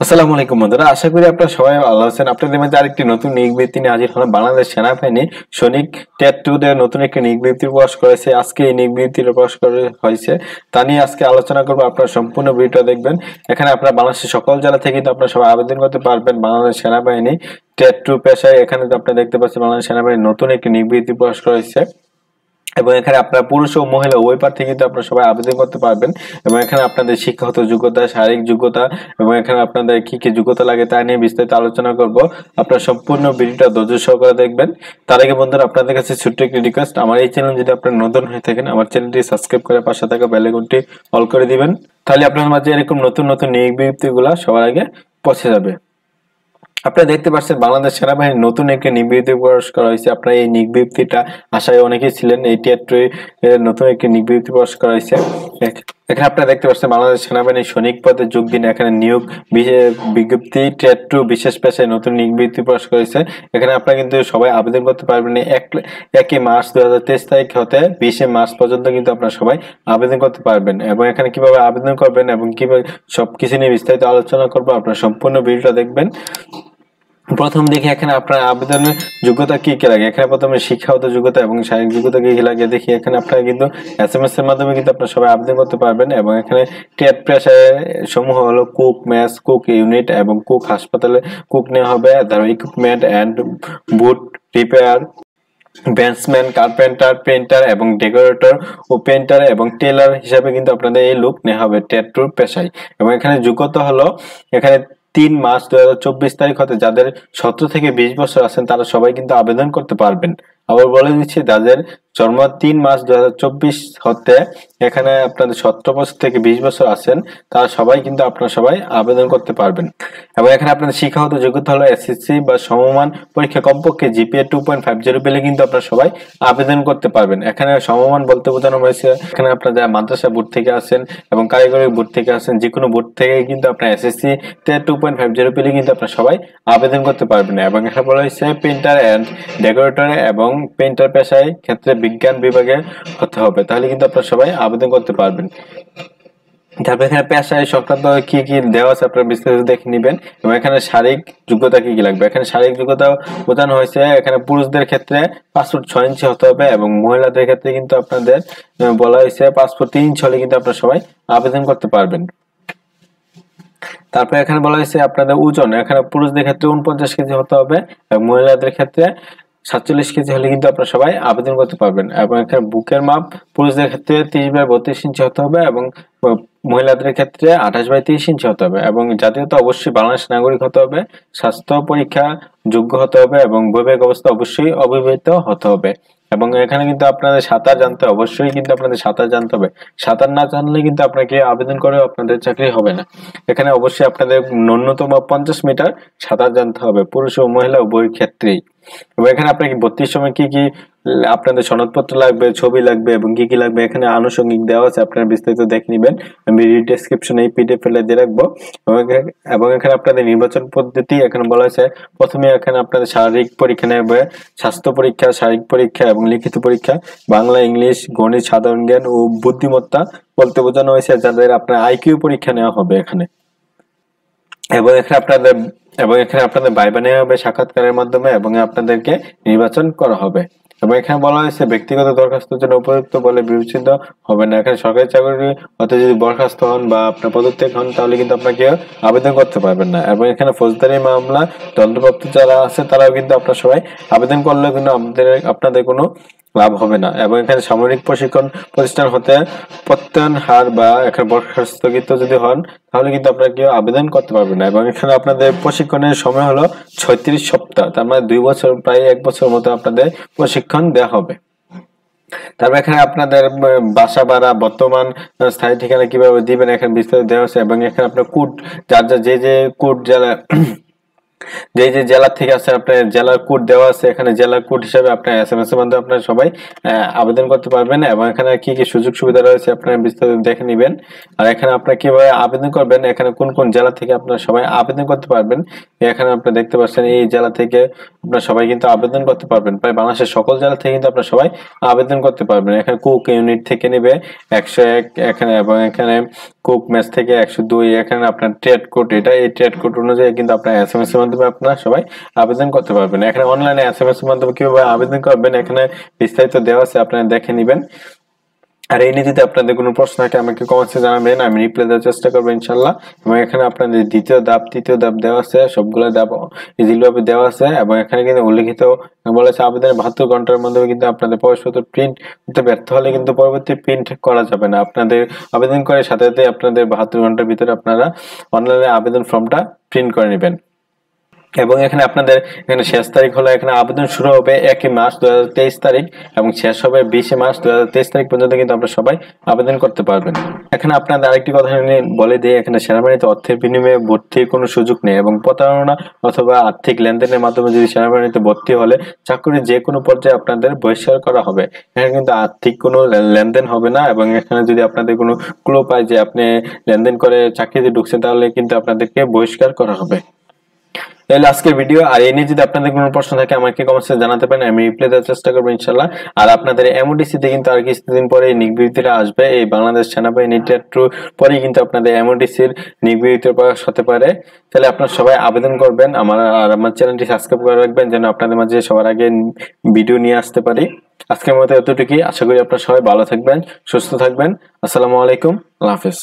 আসসালামু আলাইকুম বন্ধুরা, আশা করি আপনারা সবাই ভালো আছেন। আপনাদের মাঝে আরেকটি নতুন নিয়োগ বিজ্ঞপ্তি নিয়ে হাজির হলাম। বাংলাদেশ সেনাবাহিনী সৈনিক টেট 2 দের নতুন একটি নিয়োগ বিজ্ঞপ্তি প্রকাশ করেছে। আজকে এই নিয়োগ বিজ্ঞপ্তি প্রকাশ করা হয়েছে, তা নিয়ে আজকে আলোচনা করবো। আপনারা সম্পূর্ণ ভিডিওটা দেখবেন। এখানে আপনারা বাংলাদেশের সকল জেলা থেকে কিন্তু আপনারা সবাই আবেদন করতে পারবেন বাংলাদেশ সেনাবাহিনী টেট 2 পেশায়। এখানে তো আপনারা দেখতে পাচ্ছেন বাংলাদেশ সেনাবাহিনীর নতুন একটি নিয়োগ বিজ্ঞপ্তি প্রকাশ করা হয়েছে এবং এখানে আপনার পুরুষ ও মহিলা উভয় প্রার্থী কিন্তু আপনারা সবাই আবেদন করতে পারবেন। এবং এখানে আপনাদের শিক্ষাগত যোগ্যতা, শারীরিক যোগ্যতা এবং এখানে আপনাদের কি কি যোগ্যতা লাগে তা নিয়ে বিস্তারিত আলোচনা করব। আপনারা সম্পূর্ণ ভিডিওটা ধৈর্য সহকারে দেখবেন। তার আগে বন্ধুরা, আপনাদের কাছে ছোট্ট একটি রিকোয়েস্ট, আমার এই চ্যানেল যদি আপনারা নতুন হয়ে থাকেন, আমার চ্যানেলটি সাবস্ক্রাইব করে পাশে থাকা বেল আইকনটি অল করে দিবেন। তাহলে আপনার মাঝে এরকম নতুন নতুন নিয়োগ বিজ্ঞপ্তিগুলো সবার আগে পৌঁছে যাবে। আপনারা দেখতে পাচ্ছেন বাংলাদেশ সেনাবাহিনীর নতুন একটি নিয়োগ বিজ্ঞপ্তি প্রকাশ করা হয়েছে। আপনারা এই নিয়োগ বিজ্ঞপ্তিটা আশায় অনেকেই ছিলেন। এই টিয়ার 2 এর নতুন একটি নিয়োগ বিজ্ঞপ্তি প্রকাশ করা হয়েছে। এখানে আপনারা দেখতে পাচ্ছেন বাংলাদেশ সেনাবাহিনীর সৈনিক পদে যোগ দিন। এখানে নিয়োগ বিজ্ঞপ্তি টিয়ার 2 বিশেষ পেশায় নতুন নিয়োগ বিজ্ঞপ্তি প্রকাশ করা হয়েছে। এখানে আপনারা কিন্তু সবাই আবেদন করতে পারবেন। 1 মার্চ 2023 তারিখ হতে 20 মার্চ পর্যন্ত কিন্তু আপনারা সবাই আবেদন করতে পারবেন। এবং এখানে কিভাবে আবেদন করবেন এবং কিভাবে সবকিছু নিয়ে বিস্তারিত আলোচনা করবো। আপনারা সম্পূর্ণ ভিডিওটা দেখবেন। প্রথম দেখি এখানে আপনার আবেদনের যোগ্যতা কি কি লাগে। এখানে প্রথমে শিক্ষাগত যোগ্যতা এবং শারীরিক যোগ্যতা কি কি লাগে দেখি। এখানে আপনারা কিন্তু SMS এর মাধ্যমে কিন্তু আপনারা সবাই আবেদন করতে পারবেন। এবং এখানে ট্রেড পেশায় সমূহ হলো কুক, মেস, কুক ইউনিট এবং কুক হাসপাতালে কুক নেওয়া হবে। তারপর equipment and boot repair, batsman, carpenter, painter এবং ডেকোরেটর ও পেইন্টার এবং টেলার হিসাবে কিন্তু আপনাদের এই লোক নেওয়া হবে ট্রেড 2 পেশায়। এবং এখানে যোগ্যতা হলো এখানে 3 মার্চ 2024 তারিখ হতে যাদের 17 থেকে 20 বছর আছেন তারা সবাই কিন্তু আবেদন করতে পারবেন। আবার বলে দিচ্ছি, যাদের জন্ম 3 মার্চ 2024 হতে এখানে আপনাদের 17 বছর থেকে 20 বছর আছেন তারা সবাই কিন্তু আপনারা সবাই আবেদন করতে পারবেন। এবং এখানে আপনাদের শিক্ষাগত যোগ্যতা হলো SSC বা সমমান পরীক্ষা কমপক্ষে GPA 2.50 পেলে কিন্তু আপনারা সবাই আবেদন করতে পারবেন। এখানে সমমান বলতে বোঝানো হয়েছে এখানে আপনারা যারা মাদ্রাসা বোর্ড থেকে আছেন এবং কারিগরি বোর্ড থেকে আছেন, যে কোনো বোর্ড থেকে কিন্তু আপনার SSC তে 2.50 পেলে কিন্তু আপনারা সবাই আবেদন করতে পারবেন। এবং এখানে বলা হয়েছে পেইন্টার এন্ড ডেকোরেটর এবং পেইন্টার পেশায় ক্ষেত্রে বিজ্ঞান বিভাগে হতে হবে, তাহলে কিন্তু আপনারা সবাই আবেদন করতে পারবেন। তারপর এখানে পেশায় সংক্রান্ত কি কি দেওয়া আছে আপনারা বিস্তারিত দেখে নেবেন। এবং এখানে শারীরিক যোগ্যতা কি কি লাগবে। এখানে শারীরিক যোগ্যতা বোঝানো হয়েছে এখানে পুরুষদের ক্ষেত্রে পাসপোর্ট 6 ইঞ্চি হতে হবে এবং মহিলাদের ক্ষেত্রে কিন্তু আপনাদের বলা হয়েছে পাসপোর্ট 3 ইঞ্চি হলে কিন্তু আপনারা সবাই আবেদন করতে পারবেন। তারপরে এখানে বলা হয়েছে আপনাদের ওজন, এখানে পুরুষদের ক্ষেত্রে 49 কেজি হতে হবে এবং মহিলাদের ক্ষেত্রে 47 কেজি হলে কিন্তু আপনারা সবাই আবেদন করতে পারবেন। এবং এখানে বুকের মাপ পুরুষদের ক্ষেত্রে 30/32 ইঞ্চি হতে হবে এবং মহিলাদের ক্ষেত্রে 28/30 ইঞ্চি হতে হবে। এবং জাতীয়তা অবশ্যই বাংলাদেশ নাগরিক হতে হবে, স্বাস্থ্য পরীক্ষা যোগ্য হতে হবে এবং বৈবাহিক অবস্থা অবশ্যই অবিবাহিত হতে হবে। এবং এখানে কিন্তু আপনাদের সাঁতার জানতে অবশ্যই কিন্তু আপনাদের সাঁতার জানতে হবে। সাঁতার না জানলে কিন্তু আপনাকে আবেদন করে আপনাদের চাকরি হবে না। এখানে অবশ্যই আপনাদের ন্যূনতম 50 মিটার সাঁতার জানতে হবে পুরুষ ও মহিলা উভয় ক্ষেত্রেই। এবং এখানে আপনাকে ভর্তির সময় কি কি আপনাদের সনদপত্র লাগবে, ছবি লাগবে এবং কি কি লাগবে এখানে আনুষঙ্গিক দেওয়া আছে, আপনারা বিস্তারিত দেখে নেবেন। আমি ডেসক্রিপশনে এই PDF ফেলে দিয়ে রাখবো। এবং এখানে আপনাদের নির্বাচন পদ্ধতি এখানে বলা হয়েছে প্রথমে এখানে আপনাদের শারীরিক পরীক্ষা নেবে, স্বাস্থ্য পরীক্ষা, শারীরিক পরীক্ষা এবং লিখিত পরীক্ষা, বাংলা, ইংলিশ, গণিত, সাধারণ জ্ঞান ও বুদ্ধিমত্তা বলতে বোঝানো হয়েছে যাদের আপনার IQ পরীক্ষা নেওয়া হবে এখানে। এবং এখানে আপনাদের ভাইবা নেওয়া হবে সাক্ষাৎকারের মাধ্যমে এবং আপনাদেরকে নির্বাচন করা হবে। এবং এখানে বলা হয়েছে ব্যক্তিগত দরখাস্তের জন্য উপযুক্ত বলে বিবেচিত হবে না। এখানে সরকারি চাকরি হতে যদি বরখাস্ত হন বা আপনার পদত্যাগ হন তাহলে কিন্তু আপনাকে আবেদন করতে পারবেন না। এবং এখানে ফৌজদারি মামলা দণ্ডপ্রাপ্ত যারা আছে তারাও কিন্তু আপনার সবাই আবেদন করলেও কিন্তু আপনাদের কোনো লাভ হবে না। এবং এখানে সামরিক প্রশিক্ষণ প্রতিষ্ঠান হতে প্রত্যয়ন হার বা এখানে বরখাস্তকৃত যদি হন তাহলে কিন্তু আপনারা কেউ আবেদন করতে পারবেন না। এবং এখানে আপনাদের প্রশিক্ষণের সময় হলো 36 সপ্তাহ, তার মানে 2 বছর, প্রায় 1 বছর মতো আপনাদের প্রশিক্ষণ দেওয়া হবে। তারপর এখানে আপনাদের বাসা ভাড়া, বর্তমান স্থায়ী ঠিকানা কিভাবে দিবেন এখানে বিস্তারিত দেওয়া আছে। এবং এখানে আপনার কোড যার যে কোড জেলা যে জেলা থেকে আছে আপনার জেলার কোড দেওয়া আছে, এখানে জেলার কোড হিসাবে আপনার SMS এর মাধ্যমে আপনারা সবাই আবেদন করতে পারবেন। এবং এখানে কি কি সুযোগ সুবিধা রয়েছে আপনারা বিস্তারিত দেখে নেবেন। আর এখানে আপনারা কিভাবে আবেদন করবেন, এখানে কোন কোন জেলা থেকে আপনারা সবাই আবেদন করতে পারবেন এখানে আপনারা দেখতে পাচ্ছেন। এই জেলা থেকে আপনারা সবাই কিন্তু আবেদন করতে পারবেন। প্রায় বাংলাদেশের সকল জেলা থেকে কিন্তু আপনারা সবাই আবেদন করতে পারবেন। এখানে কুক ইউনিট থেকে নেবে 101 এখানে, এবং এখানে কুক মেস থেকে 102, এখানে আপনার ট্রেড কোড, এটা এই ট্রেড কোড অনুযায়ী কিন্তু আপনার এসএমএস এর মাধ্যমে আপনারা সবাই আবেদন করতে পারবেন। এখানে অনলাইনে এসএমএস এর মাধ্যমে কিভাবে আবেদন করবেন এখানে বিস্তারিত দেওয়া আছে, আপনারা দেখে নেবেন। আর এই নিয়ে যদি আপনাদের কোনো প্রশ্ন থাকে আমাকে কমেন্টসে জানাবেন, আমি রিপ্লাই দেওয়ার চেষ্টা করবো ইনশাল্লাহ। এবং এখানে আপনাদের দ্বিতীয় ধাপ তৃতীয় ধাপ দেওয়া আছে, সবগুলো ধাপ ইজিলি ভাবে দেওয়া আছে। এবং এখানে কিন্তু উল্লেখিত বলেছে আবেদনের 72 ঘন্টার মধ্যে কিন্তু আপনাদের প্রবেশপত্র প্রিন্ট করতে ব্যর্থ হলে কিন্তু পরবর্তী প্রিন্ট করা যাবে না। আপনাদের আবেদন করে সাথে সাথে আপনাদের 72 ঘন্টার ভিতরে আপনারা অনলাইনে আবেদন ফর্মটা প্রিন্ট করে নেবেন। এবং এখানে আপনাদের এখানে শেষ তারিখ হলো, এখানে আবেদন শুরু হবে 1 মার্চ 2023 তারিখ এবং শেষ হবে 20 মার্চ 2023 তারিখ পর্যন্ত কিন্তু আপনারা সবাই আবেদন করতে পারবেন। এখানে আপনাদের আরেকটি কথা বলে দিই, এখানে সেনাবাহিনীতে অর্থের বিনিময়ে ভর্তির কোনো সুযোগ নেই এবং প্রতারণা অথবা আর্থিক লেনদেনের মাধ্যমে যদি সেনাবাহিনীতে ভর্তি হলে চাকরির যে কোনো পর্যায়ে আপনাদের বহিষ্কার করা হবে। এখানে কিন্তু আর্থিক কোনো লেনদেন হবে না। এবং এখানে যদি আপনাদের কোনো ক্লু পায় যে আপনি লেনদেন করে চাকরিতে ঢুকছেন তাহলে কিন্তু আপনাদেরকে বহিষ্কার করা হবে। তাহলে আজকের ভিডিও। আর এই নিয়ে যদি আপনাদের কোনো প্রশ্ন থাকে আমাকে কমেন্টসে জানাতে পারেন, আমি রিপ্লাই দেওয়ার চেষ্টা করবো ইনশাল্লাহ। আর আপনাদের এমওডিসি তে কিন্তু আর কিছুদিন পরে নিয়োগ বিজ্ঞপ্তিটা আসবে, এই বাংলাদেশ সেনাবাহিনী টেট 2 পরেই কিন্তু আপনাদের এমওডিসির নিয়োগ বিজ্ঞপ্তি প্রকাশ হতে পারে। তাহলে আপনারা সবাই আবেদন করবেন, আমার চ্যানেলটি সাবস্ক্রাইব করে রাখবেন যেন আপনাদের মাঝে সবার আগে ভিডিও নিয়ে আসতে পারি। আজকের মতো এতটুকুই, আশা করি আপনারা সবাই ভালো থাকবেন, সুস্থ থাকবেন। আসসালামু আলাইকুম, আল্লাহ হাফেজ।